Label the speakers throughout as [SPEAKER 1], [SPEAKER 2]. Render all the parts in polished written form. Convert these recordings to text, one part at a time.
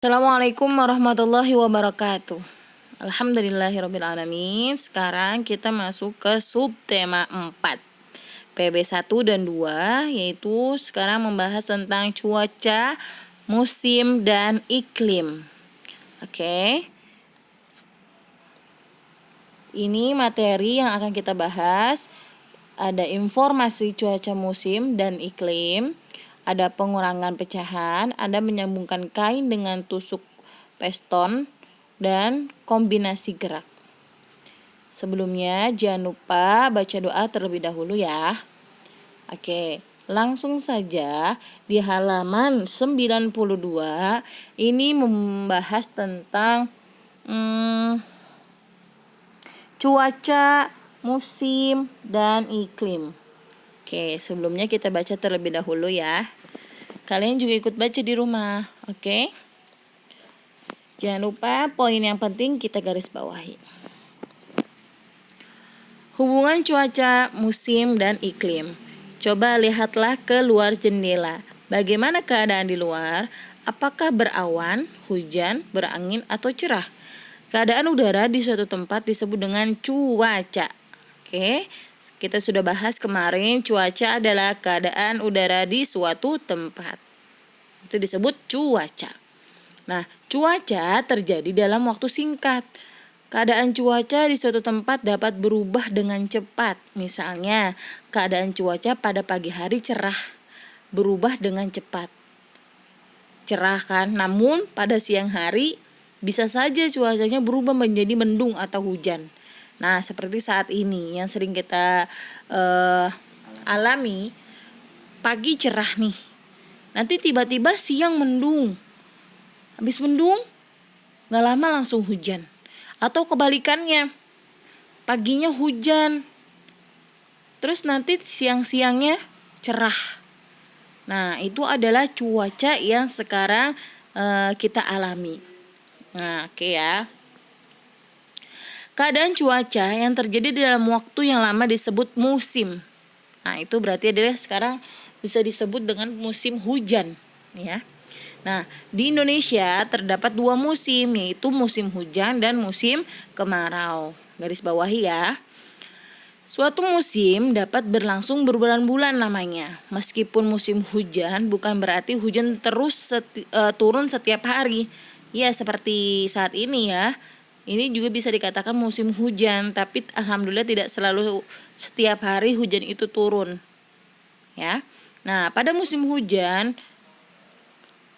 [SPEAKER 1] Assalamualaikum warahmatullahi wabarakatuh. Alhamdulillahirrabbilalamin. Sekarang kita masuk ke subtema 4 PB 1 dan 2, yaitu sekarang membahas tentang cuaca, musim, dan iklim. Oke. Ini materi yang akan kita bahas. Ada informasi cuaca musim dan iklim, ada pengurangan pecahan, ada menyambungkan kain dengan tusuk piston, dan kombinasi gerak. Sebelumnya jangan lupa baca doa terlebih dahulu ya. Oke, langsung saja di halaman 92 ini membahas tentang cuaca, musim, dan iklim. Oke, sebelumnya kita baca terlebih dahulu ya. Kalian juga ikut baca di rumah, oke? Jangan lupa poin yang penting kita garis bawahi. Hubungan cuaca, musim, dan iklim. Coba lihatlah ke luar jendela. Bagaimana keadaan di luar? Apakah berawan, hujan, berangin, atau cerah? Keadaan udara di suatu tempat disebut dengan cuaca. Oke, kita sudah bahas kemarin, cuaca adalah keadaan udara di suatu tempat. Itu disebut cuaca. Nah, cuaca terjadi dalam waktu singkat. Keadaan cuaca di suatu tempat dapat berubah dengan cepat. Misalnya, keadaan cuaca pada pagi hari cerah, berubah dengan cepat. Cerah kan? Namun pada siang hari bisa saja cuacanya berubah menjadi mendung atau hujan. Nah, seperti saat ini yang sering kita alami, pagi cerah nih, nanti tiba-tiba siang mendung, habis mendung gak lama langsung hujan. Atau kebalikannya, paginya hujan, terus nanti siang-siangnya cerah. Nah, itu adalah cuaca yang sekarang kita alami. Nah, oke ya. Keadaan cuaca yang terjadi di dalam waktu yang lama disebut musim. Nah, itu berarti adalah sekarang bisa disebut dengan musim hujan, ya. Nah, di Indonesia terdapat 2 musim, yaitu musim hujan dan musim kemarau. Garis bawahi ya. Suatu musim dapat berlangsung berbulan-bulan lamanya. Meskipun musim hujan bukan berarti hujan terus turun setiap hari. Ya, seperti saat ini ya. Ini juga bisa dikatakan musim hujan, tapi alhamdulillah tidak selalu setiap hari hujan itu turun. Ya. Nah, pada musim hujan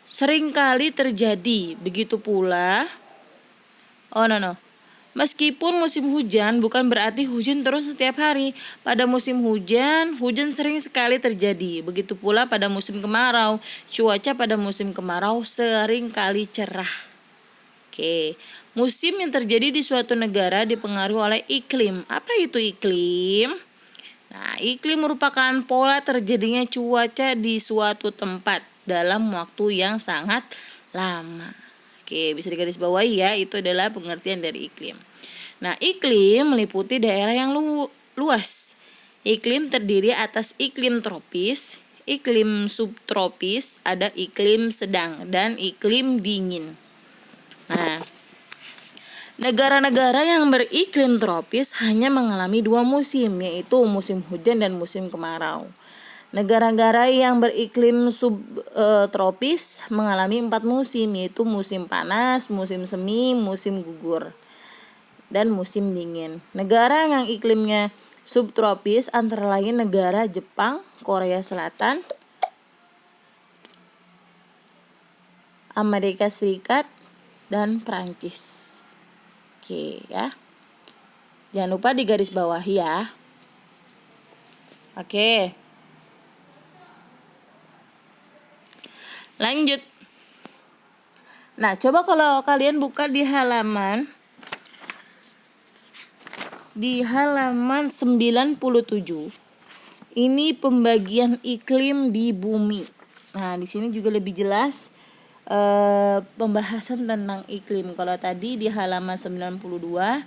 [SPEAKER 1] seringkali terjadi, begitu pula meskipun musim hujan bukan berarti hujan terus setiap hari. Pada musim hujan, hujan sering sekali terjadi. Begitu pula pada musim kemarau, cuaca pada musim kemarau sering kali cerah. Oke, musim yang terjadi di suatu negara dipengaruhi oleh iklim. Apa itu iklim? Nah, iklim merupakan pola terjadinya cuaca di suatu tempat dalam waktu yang sangat lama. Oke, bisa digarisbawahi ya, itu adalah pengertian dari iklim. Nah, iklim meliputi daerah yang luas. Iklim terdiri atas iklim tropis, iklim subtropis, ada iklim sedang, dan iklim dingin. Nah, negara-negara yang beriklim tropis hanya mengalami 2 musim, yaitu musim hujan dan musim kemarau. Negara-negara yang beriklim subtropis mengalami 4 musim, yaitu musim panas, musim semi, musim gugur, dan musim dingin. Negara yang iklimnya subtropis antara lain negara Jepang, Korea Selatan, Amerika Serikat, dan Prancis. Oke ya. Jangan lupa digaris bawahi ya. Oke. Lanjut. Nah, coba kalau kalian buka di halaman 97. Ini pembagian iklim di bumi. Nah, di sini juga lebih jelas pembahasan tentang iklim. Kalau tadi di halaman 92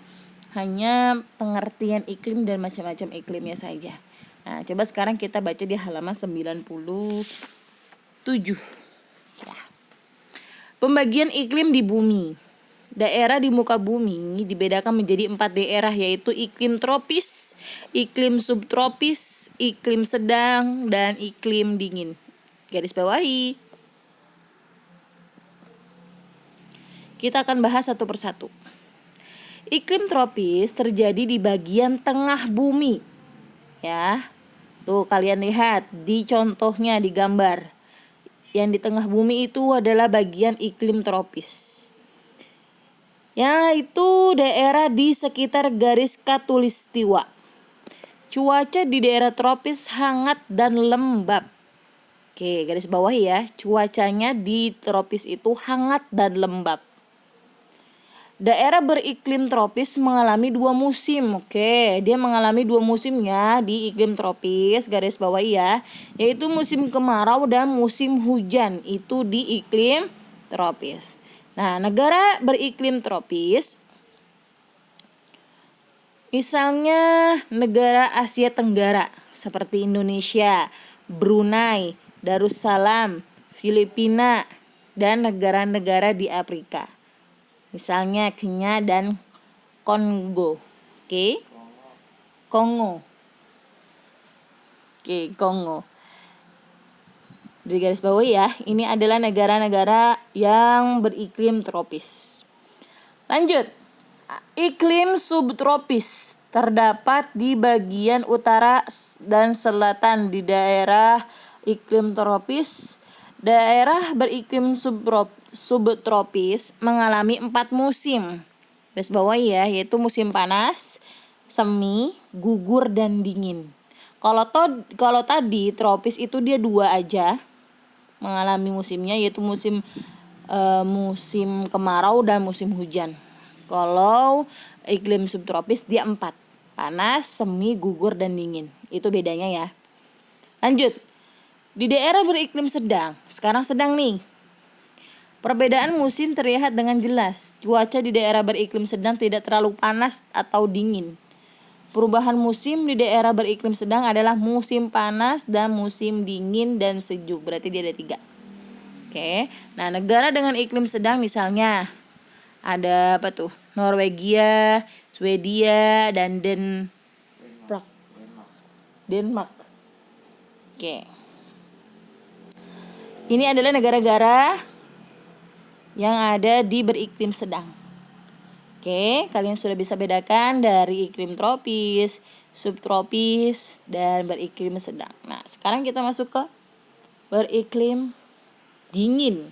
[SPEAKER 1] hanya pengertian iklim dan macam-macam iklimnya saja. Nah, coba sekarang kita baca di halaman 97. Ya. Pembagian iklim di bumi. Daerah di muka bumi dibedakan menjadi 4 daerah, yaitu iklim tropis, iklim subtropis, iklim sedang, dan iklim dingin. Garis bawahi. Kita akan bahas satu persatu. Iklim tropis terjadi di bagian tengah bumi. Ya. Tuh kalian lihat di contohnya di gambar. Yang di tengah bumi itu adalah bagian iklim tropis. Yaitu daerah di sekitar garis khatulistiwa. Cuaca di daerah tropis hangat dan lembab. Oke, garis bawah ya. Cuacanya di tropis itu hangat dan lembab. Daerah beriklim tropis mengalami 2 musim. Oke, dia mengalami 2 musim ya di iklim tropis, garis bawah ya. Yaitu musim kemarau dan musim hujan. Itu di iklim tropis. Nah, negara beriklim tropis, misalnya negara Asia Tenggara seperti Indonesia, Brunei, Darussalam, Filipina, dan negara-negara di Afrika. Misalnya Kenya dan Kongo. Oke. Kongo. Oke, Kongo. Di garis bawah ya, ini adalah negara-negara yang beriklim tropis. Lanjut. Iklim subtropis terdapat di bagian utara dan selatan di daerah iklim tropis. Daerah beriklim subtropis mengalami 4 musim. Garis bawah ya, yaitu musim panas, semi, gugur, dan dingin. Kalau tadi tropis itu dia 2 aja mengalami musimnya, yaitu musim kemarau dan musim hujan. Kalau iklim subtropis dia 4, panas, semi, gugur, dan dingin. Itu bedanya ya. Lanjut. Di daerah beriklim sedang, sekarang sedang nih. Perbedaan musim terlihat dengan jelas. Cuaca di daerah beriklim sedang tidak terlalu panas atau dingin. Perubahan musim di daerah beriklim sedang adalah musim panas dan musim dingin dan sejuk. Berarti dia ada 3. Oke. Nah, negara dengan iklim sedang misalnya ada apa tuh? Norwegia, Swedia, dan Denmark. Oke. Ini adalah negara-negara yang ada di beriklim sedang. Oke, kalian sudah bisa bedakan dari iklim tropis, subtropis, dan beriklim sedang. Nah, sekarang kita masuk ke beriklim dingin.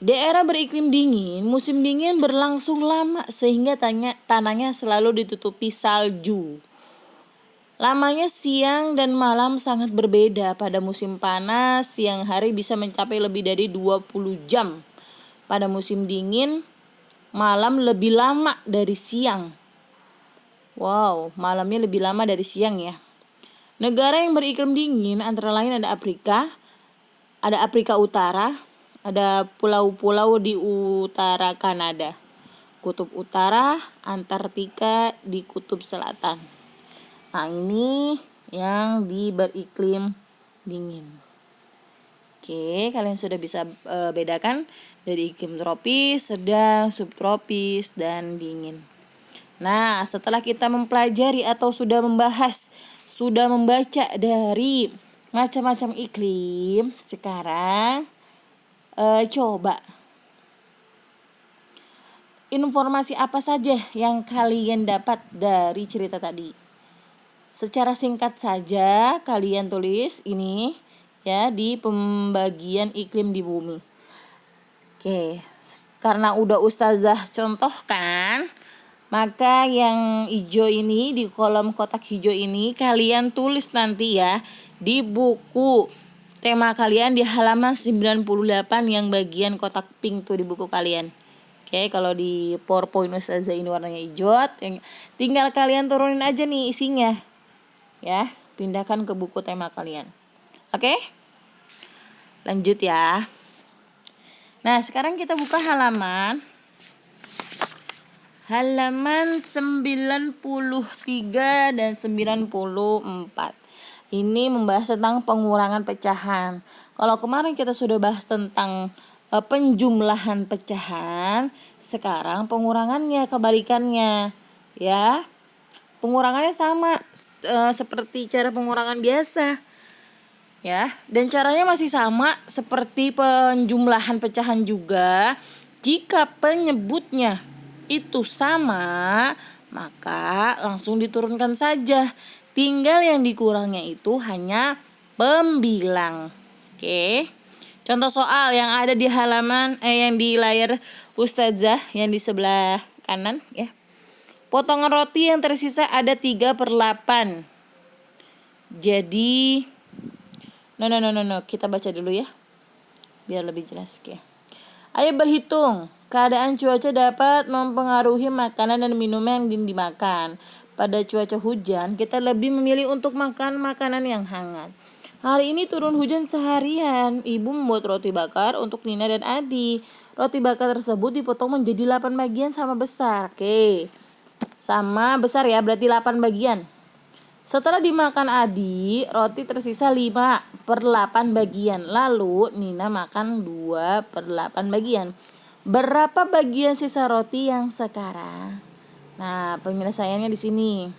[SPEAKER 1] Daerah beriklim dingin, musim dingin berlangsung lama sehingga tanahnya selalu ditutupi salju. Lamanya siang dan malam sangat berbeda. Pada musim panas, siang hari bisa mencapai lebih dari 20 jam. Pada musim dingin, malam lebih lama dari siang. Wow, malamnya lebih lama dari siang ya. Negara yang beriklim dingin antara lain ada Afrika Utara, ada pulau-pulau di utara Kanada, Kutub Utara, Antartika di Kutub Selatan. Nah, ini yang di beriklim dingin. Oke, kalian sudah bisa bedakan dari iklim tropis, sedang, subtropis, dan dingin. Nah, setelah kita mempelajari atau sudah membaca dari macam-macam iklim, sekarang coba informasi apa saja yang kalian dapat dari cerita tadi. Secara singkat saja kalian tulis ini ya di pembagian iklim di bumi. Oke, karena udah ustazah contohkan, maka yang hijau ini di kolom kotak hijau ini kalian tulis nanti ya di buku tema kalian di halaman 98 yang bagian kotak pink tuh di buku kalian. Oke, kalau di PowerPoint ustazah ini warnanya hijau, tinggal kalian turunin aja nih isinya. Ya, pindahkan ke buku tema kalian. Oke? Lanjut ya. Nah, sekarang kita buka halaman 93 dan 94. Ini membahas tentang pengurangan pecahan. Kalau kemarin kita sudah bahas tentang penjumlahan pecahan, sekarang pengurangannya kebalikannya, ya. Pengurangannya sama seperti cara pengurangan biasa, ya. Dan caranya masih sama seperti penjumlahan pecahan juga. Jika penyebutnya itu sama, maka langsung diturunkan saja. Tinggal yang dikurangnya itu hanya pembilang. Oke. Contoh soal yang ada di halaman yang di layar Ustazah yang di sebelah kanan, ya. Potongan roti yang tersisa ada 3/8. Jadi no. Kita baca dulu ya, biar lebih jelas. Oke. Ayo berhitung. Keadaan cuaca dapat mempengaruhi makanan dan minuman yang dimakan. Pada cuaca hujan, kita lebih memilih untuk makan makanan yang hangat. Hari ini turun hujan seharian. Ibu membuat roti bakar untuk Nina dan Adi. Roti bakar tersebut dipotong menjadi 8 bagian sama besar. Oke. Sama besar ya, berarti 8 bagian. Setelah dimakan Adi, roti tersisa 5/8 bagian. Lalu Nina makan 2/8 bagian. Berapa bagian sisa roti yang sekarang? Nah, penyelesaiannya di sini.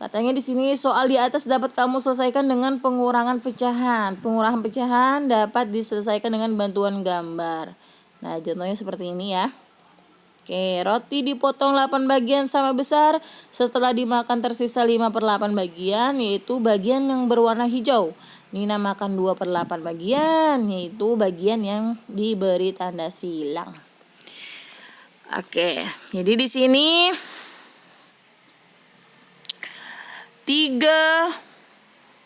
[SPEAKER 1] Katanya di sini soal di atas dapat kamu selesaikan dengan pengurangan pecahan. Pengurangan pecahan dapat diselesaikan dengan bantuan gambar. Nah, contohnya seperti ini ya. Oke, roti dipotong 8 bagian sama besar. Setelah dimakan tersisa 5/8 bagian, yaitu bagian yang berwarna hijau. Nina makan 2/8 bagian, yaitu bagian yang diberi tanda silang. Oke, jadi di sini 3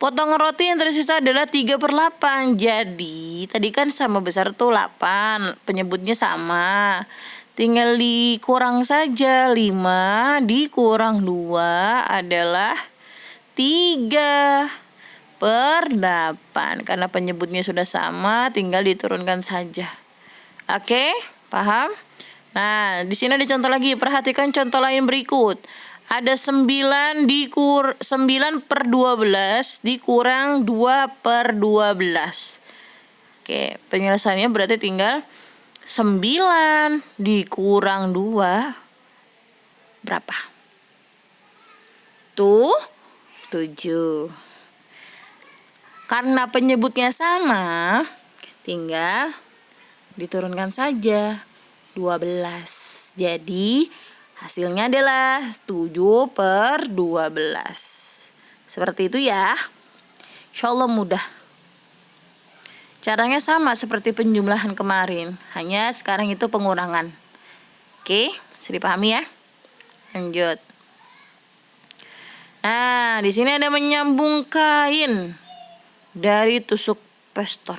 [SPEAKER 1] potongan roti yang tersisa adalah 3/8. Jadi tadi kan sama besar tuh 8, penyebutnya sama. Tinggal dikurang saja. 5 dikurang 2 adalah 3/8. Karena penyebutnya sudah sama, tinggal diturunkan saja. Oke, paham? Nah, di sini ada contoh lagi. Perhatikan contoh lain berikut. Ada 9/12 dikurang 2/12. Oke, penyelesaiannya berarti tinggal 9 dikurang 2 berapa? Tuh 7. Karena penyebutnya sama, tinggal diturunkan saja 12. Jadi hasilnya adalah 7/12. Seperti itu ya. Insyaallah mudah. Caranya sama seperti penjumlahan kemarin, hanya sekarang itu pengurangan. Oke, bisa dipahami ya? Lanjut. Nah, di sini ada menyambung kain dari tusuk peston.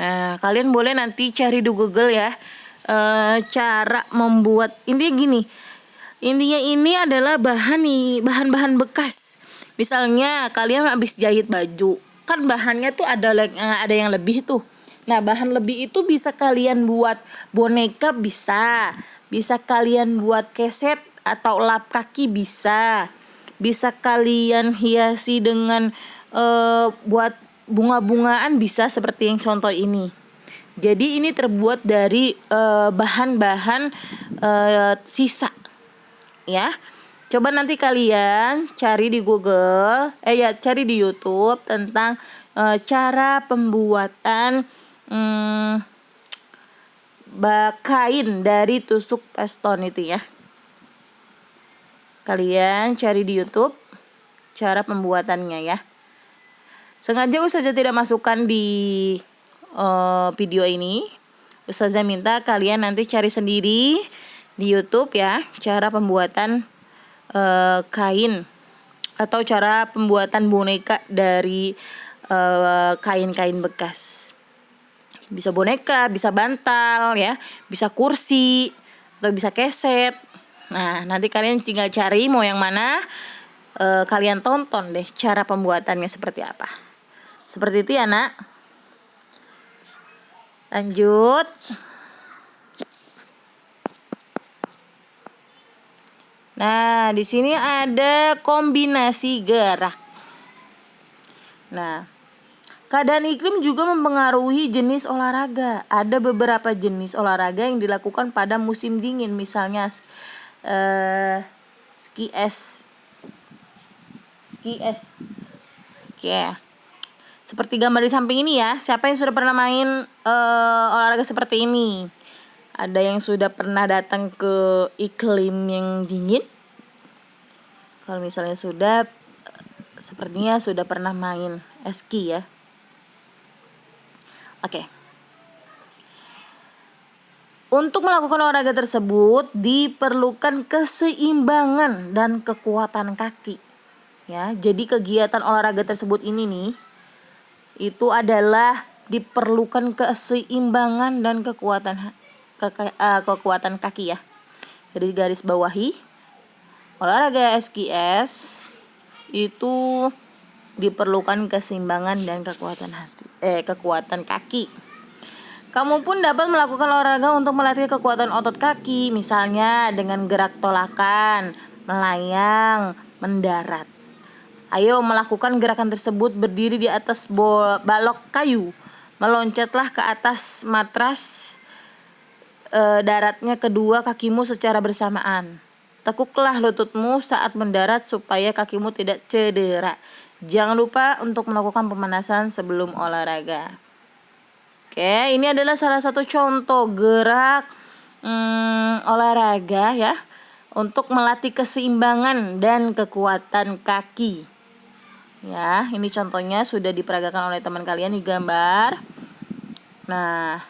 [SPEAKER 1] Nah, kalian boleh nanti cari di Google ya, cara membuat. Intinya gini. Intinya ini adalah bahan-bahan bekas. Misalnya kalian habis jahit baju, kan bahannya tuh ada yang lebih tuh. Nah, bahan lebih itu bisa kalian buat boneka, bisa kalian buat keset atau lap kaki, bisa kalian hiasi dengan buat bunga-bungaan, bisa seperti yang contoh ini. Jadi ini terbuat dari bahan-bahan sisa, ya. Coba nanti kalian cari di Google, cari di YouTube tentang cara pembuatan kain dari tusuk peston itu ya. Kalian cari di YouTube cara pembuatannya ya. Sengaja Ustazah tidak masukkan di video ini. Ustazah minta kalian nanti cari sendiri di YouTube ya, cara pembuatan kain atau cara pembuatan boneka dari kain-kain bekas. Bisa boneka, bisa bantal ya, bisa kursi atau bisa keset. Nah, nanti kalian tinggal cari mau yang mana, kalian tonton deh cara pembuatannya seperti apa. Seperti itu ya, Nak. Lanjut. Nah, di sini ada kombinasi gerak. Nah, keadaan iklim juga mempengaruhi jenis olahraga. Ada beberapa jenis olahraga yang dilakukan pada musim dingin, misalnya ski es. Oke. Seperti gambar di samping ini ya. Siapa yang sudah pernah main olahraga seperti ini? Ada yang sudah pernah datang ke iklim yang dingin? Kalau misalnya sudah, sepertinya sudah pernah main ski ya. Oke. Untuk melakukan olahraga tersebut diperlukan keseimbangan dan kekuatan kaki. Ya, jadi kegiatan olahraga tersebut ini nih itu adalah diperlukan keseimbangan dan kekuatan kaki ya. Jadi garis bawahi, olahraga SKS itu diperlukan keseimbangan dan kekuatan kaki. Kamu pun dapat melakukan olahraga untuk melatih kekuatan otot kaki, misalnya dengan gerak tolakan, melayang, mendarat. Ayo melakukan gerakan tersebut berdiri di atas balok kayu. Meloncatlah ke atas matras daratnya kedua kakimu secara bersamaan. Tekuklah lututmu saat mendarat supaya kakimu tidak cedera. Jangan lupa untuk melakukan pemanasan sebelum olahraga. Oke, ini adalah salah satu contoh gerak olahraga ya untuk melatih keseimbangan dan kekuatan kaki. Ya, ini contohnya sudah diperagakan oleh teman kalian di gambar. Nah,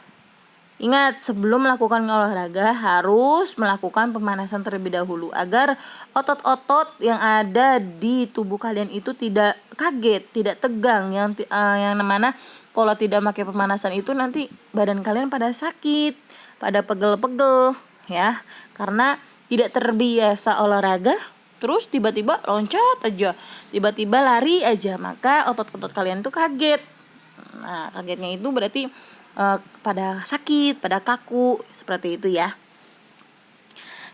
[SPEAKER 1] ingat sebelum melakukan olahraga harus melakukan pemanasan terlebih dahulu agar otot-otot yang ada di tubuh kalian itu tidak kaget, tidak tegang, yang mana kalau tidak pakai pemanasan itu nanti badan kalian pada sakit, pada pegel-pegel ya, karena tidak terbiasa olahraga. Terus tiba-tiba loncat aja, tiba-tiba lari aja, maka otot-otot kalian tuh kaget. Nah, kagetnya itu berarti pada sakit, pada kaku, seperti itu ya.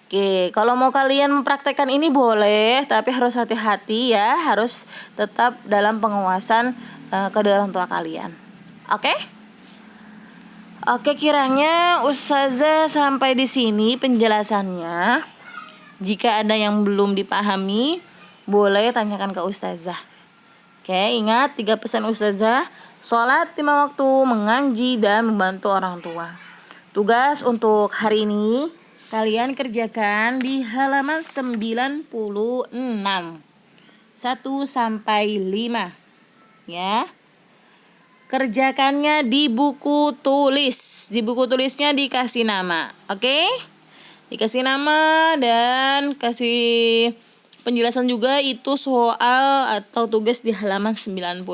[SPEAKER 1] Oke, kalau mau kalian mempraktekkan ini boleh, tapi harus hati-hati ya, harus tetap dalam pengawasan kedua orang tua kalian. Oke? Oke, kiranya Ustazah sampai di sini penjelasannya. Jika ada yang belum dipahami, boleh tanyakan ke Ustazah. Oke, ingat 3 pesan Ustazah: sholat 5 waktu, mengaji, dan membantu orang tua. Tugas untuk hari ini kalian kerjakan di halaman 96 1-5 ya. Kerjakannya di buku tulis. Di buku tulisnya dikasih nama. Oke? Dikasih nama dan kasih penjelasan juga itu soal atau tugas di halaman 96.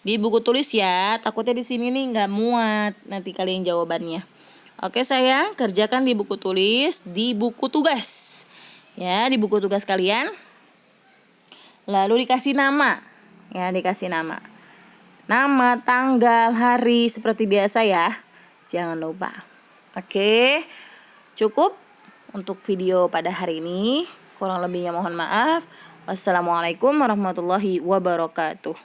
[SPEAKER 1] Di buku tulis ya, takutnya di sini nih nggak muat nanti kalian jawabannya. Oke sayang, kerjakan di buku tulis, di buku tugas. Ya, di buku tugas kalian. Lalu dikasih nama. Ya, dikasih nama. Nama, tanggal, hari seperti biasa ya. Jangan lupa. Oke. Cukup untuk video pada hari ini. Kurang lebihnya mohon maaf. Wassalamualaikum warahmatullahi wabarakatuh.